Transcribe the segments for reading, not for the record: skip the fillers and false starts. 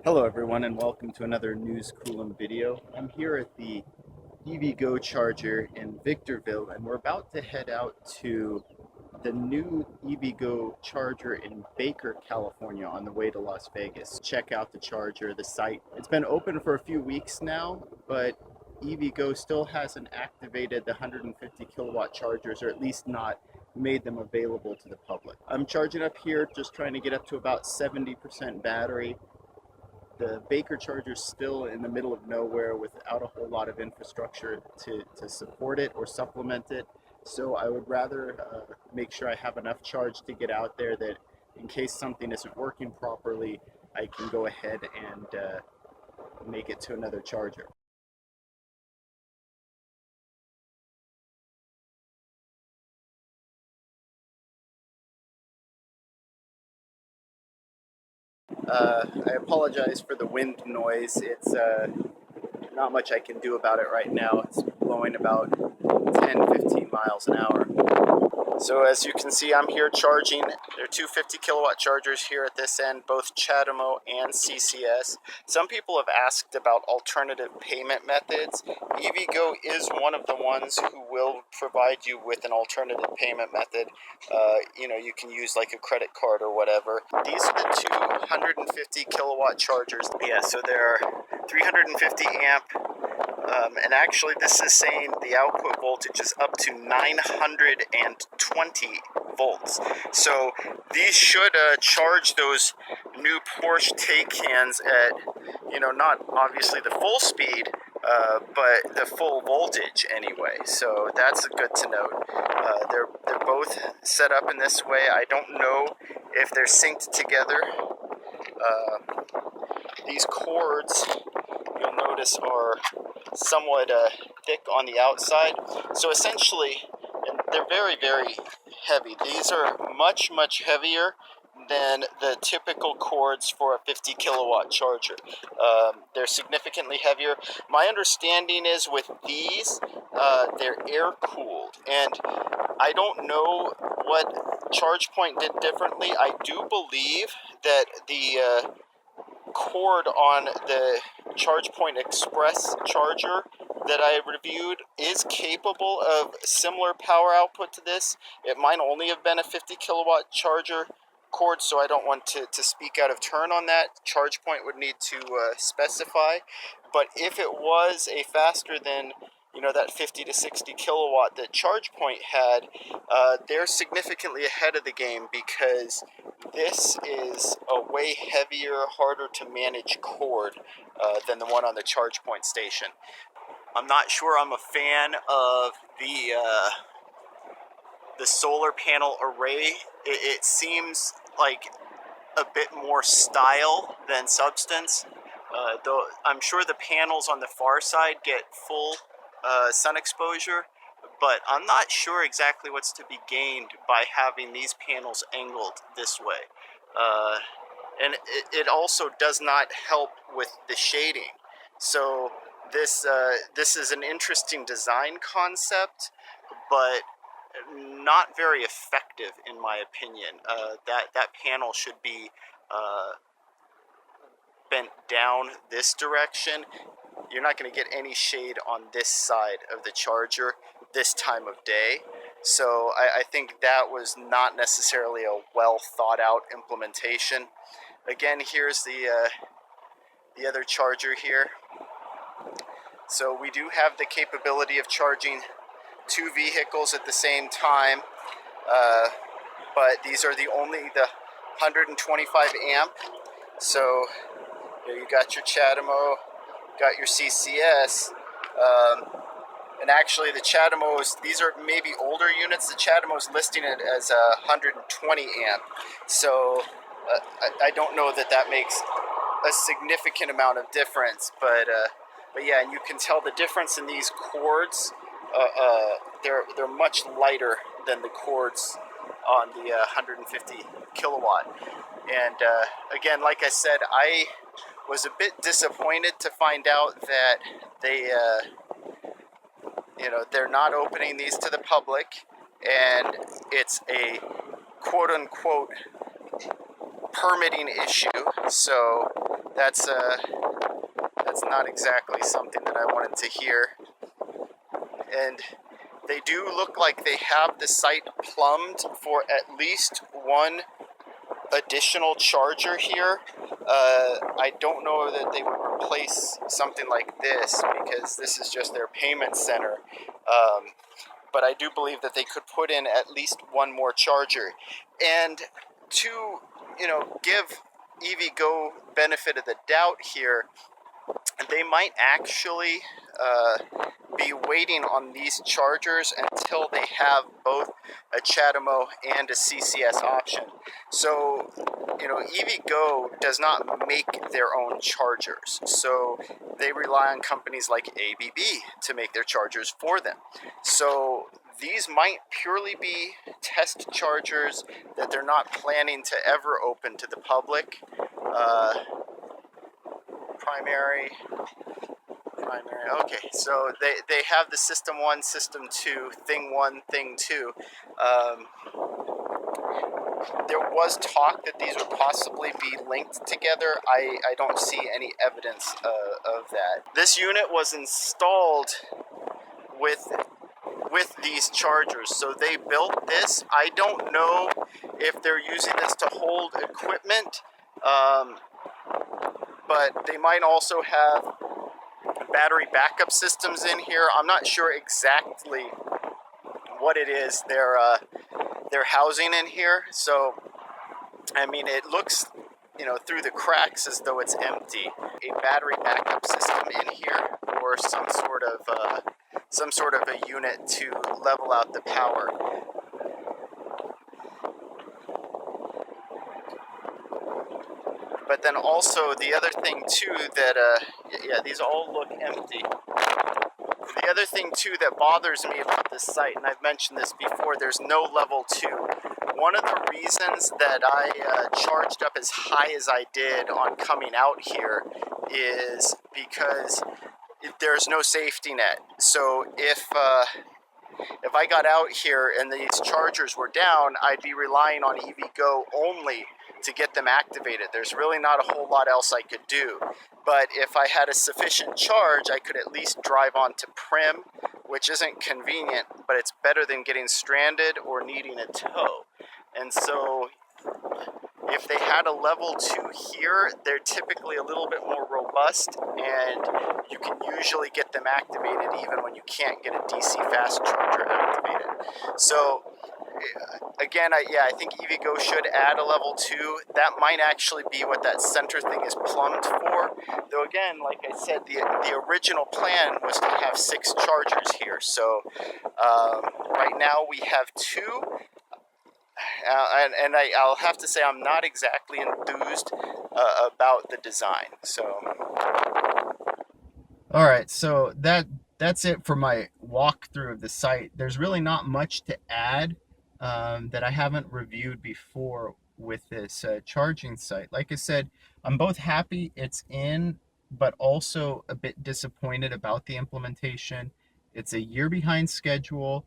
Hello everyone and welcome to another News Coolum video. I'm here at the EVgo charger in Victorville and we're about to head out to the new EVgo charger in Baker, California on the way to Las Vegas. Check out the charger, the site. It's been open for a few weeks now, but EVgo still hasn't activated the 150 kilowatt chargers, or at least not made them available to the public. I'm charging up here, just trying to get up to about 70% battery. The Baker charger is still in the middle of nowhere without a whole lot of infrastructure to support it or supplement it. So I would rather make sure I have enough charge to get out there that in case something isn't working properly, I can go ahead and make it to another charger. I apologize for the wind noise. It's not much I can do about it right now. It's blowing about 10-15 miles an hour. So as you can see, I'm here charging. There are two 50 kilowatt chargers here at this end, both CHAdeMO and CCS. Some people have asked about alternative payment methods. EVgo is one of the ones who will provide you with an alternative payment method. You can use like a credit card or whatever. These are the two 150 kilowatt chargers. Yeah, so they're 350 amp. And actually this is saying the output voltage is up to 920 volts. So these should charge those new Porsche Taycans at, not obviously the full speed, but the full voltage anyway. So that's good to note. They're both set up in this way. I don't know if they're synced together. These cords, you'll notice, are somewhat thick on the outside. So essentially, and they're very, very heavy. These are much, much heavier than the typical cords for a 50 kilowatt charger. They're significantly heavier. My understanding is with these, they're air cooled, and I don't know what ChargePoint did differently. I do believe that the cord on the ChargePoint Express charger that I reviewed is capable of similar power output to this. It might only have been a 50 kilowatt charger cord, so I don't want to speak out of turn on that. ChargePoint would need to specify, but if it was a faster than that 50 to 60 kilowatt that ChargePoint had, they're significantly ahead of the game because this is a way heavier, harder to manage cord than the one on the ChargePoint station. I'm not sure I'm a fan of the solar panel array. It seems like a bit more style than substance. Though I'm sure the panels on the far side get full sun exposure, but I'm not sure exactly what's to be gained by having these panels angled this way. And it also does not help with the shading. So this is an interesting design concept, but not very effective in my opinion. That panel should be bent down this direction. You're not going to get any shade on this side of the charger this time of day. So I think that was not necessarily a well thought out implementation. Again, here's the other charger here. So we do have the capability of charging two vehicles at the same time, but these are the 125 amp. So you got your CHAdeMO, got your CCS, and actually the CHAdeMO's, these are maybe older units. The CHAdeMO's listing it as 120 amp. So I don't know that makes a significant amount of difference, but yeah, and you can tell the difference in these cords. They're much lighter than the cords on the 150 kilowatt. And again, like I said, I was a bit disappointed to find out that they're not opening these to the public, and it's a quote-unquote permitting issue. So that's not exactly something that I wanted to hear. And they do look like they have the site plumbed for at least one additional charger here. I don't know that they would replace something like this because this is just their payment center. But I do believe that they could put in at least one more charger. And to, give EVgo benefit of the doubt here, they might actually be waiting on these chargers until they have both a CHAdeMO and a CCS option. So, EVgo does not make their own chargers. So they rely on companies like ABB to make their chargers for them. So these might purely be test chargers that they're not planning to ever open to the public. Primary. Okay, so they have the system 1, system 2, thing 1, thing 2. There was talk that these would possibly be linked together. I don't see any evidence of that. This unit was installed with these chargers, so they built this. I don't know if they're using this to hold equipment, but they might also have battery backup systems in here. I'm not sure exactly what it is they're housing in here. So, I mean, it looks, through the cracks as though it's empty. A battery backup system in here, or some sort of a unit to level out the power. But then also the other thing too that, these all look empty. The other thing too that bothers me about this site, and I've mentioned this before, there's no level 2. One of the reasons that I charged up as high as I did on coming out here is because there's no safety net. So if I got out here and these chargers were down, I'd be relying on EVgo only to get them activated. There's really not a whole lot else I could do. But if I had a sufficient charge, I could at least drive on to Prim, which isn't convenient, but it's better than getting stranded or needing a tow. And so if they had a level 2 here, they're typically a little bit more robust, and you can usually get them activated even when you can't get a DC fast charger activated. So again, I think EVgo should add a level 2. That might actually be what that center thing is plumbed for. Though again, like I said, the original plan was to have 6 chargers here. So right now we have 2. And I'll have to say I'm not exactly enthused about the design. So, all right, so that's it for my walkthrough of the site. There's really not much to add that I haven't reviewed before with this charging site. Like I said, I'm both happy it's in, but also a bit disappointed about the implementation. It's a year behind schedule.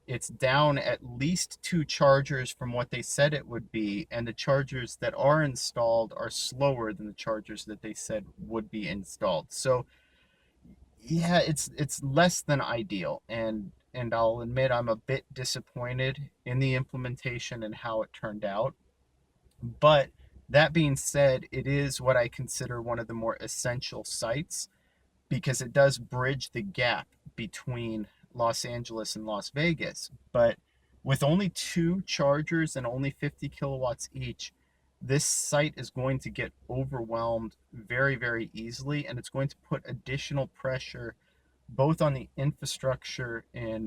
It's down at least 2 chargers from what they said it would be, and the chargers that are installed are slower than the chargers that they said would be installed. So yeah, it's less than ideal, and I'll admit I'm a bit disappointed in the implementation and how it turned out. But that being said, it is what I consider one of the more essential sites because it does bridge the gap between Los Angeles and Las Vegas. But with only 2 chargers and only 50 kilowatts each, this site is going to get overwhelmed very, very easily, and it's going to put additional pressure both on the infrastructure in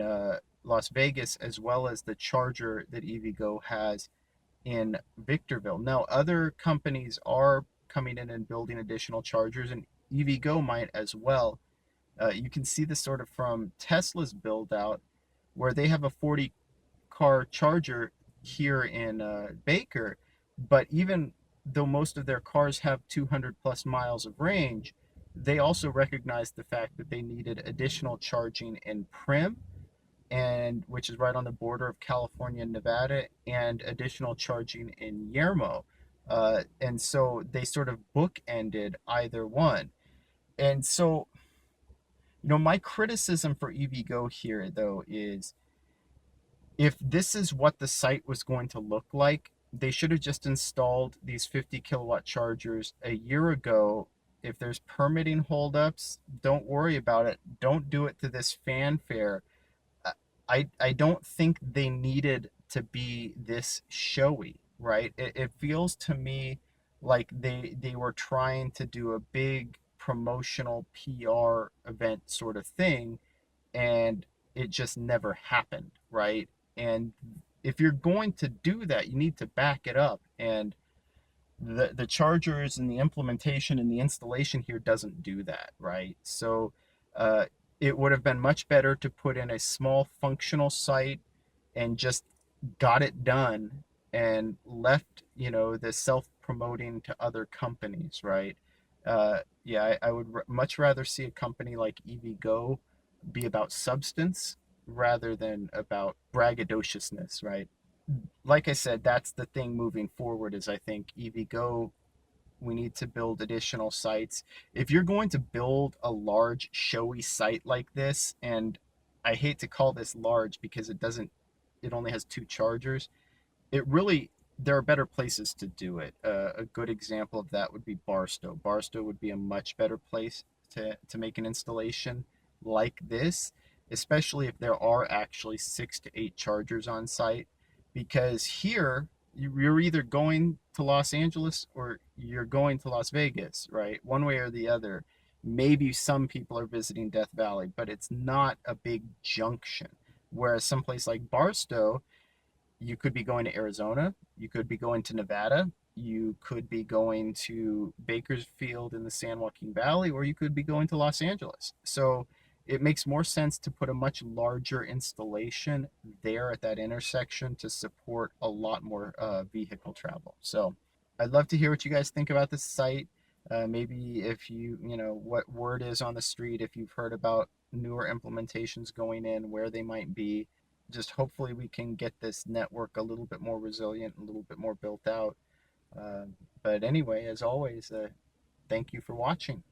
Las Vegas as well as the charger that EVgo has in Victorville. Now, other companies are coming in and building additional chargers, and EVgo might as well. You can see this sort of from Tesla's build out, where they have a 40 car charger here in Baker, but even though most of their cars have 200 plus miles of range, they also recognized the fact that they needed additional charging in Prim, and which is right on the border of California and Nevada, and additional charging in Yermo. And so they sort of bookended either one. And so, my criticism for EVgo here, though, is if this is what the site was going to look like, they should have just installed these 50 kilowatt chargers a year ago. If there's permitting holdups, don't worry about it. Don't do it to this fanfare. I don't think they needed to be this showy, right? It feels to me like they were trying to do a big promotional PR event sort of thing, and it just never happened, right? And if you're going to do that, you need to back it up. And the chargers and the implementation and the installation here doesn't do that, right? So uh, it would have been much better to put in a small functional site and just got it done and left, the self promoting to other companies, right? Yeah, I would much rather see a company like EVgo be about substance rather than about braggadociousness, right? Like I said, that's the thing moving forward is I think EVgo, we need to build additional sites. If you're going to build a large showy site like this, and I hate to call this large because it only has two chargers, it really, there are better places to do it. A good example of that would be Barstow. Barstow would be a much better place to make an installation like this, especially if there are actually 6 to 8 chargers on site. Because here, you're either going to Los Angeles or you're going to Las Vegas, right? One way or the other. Maybe some people are visiting Death Valley, but it's not a big junction. Whereas someplace like Barstow, you could be going to Arizona, you could be going to Nevada, you could be going to Bakersfield in the San Joaquin Valley, or you could be going to Los Angeles. So it makes more sense to put a much larger installation there at that intersection to support a lot more vehicle travel. So I'd love to hear what you guys think about this site. Maybe if what word is on the street, if you've heard about newer implementations going in, where they might be. Just hopefully we can get this network a little bit more resilient, a little bit more built out. But anyway, as always, thank you for watching.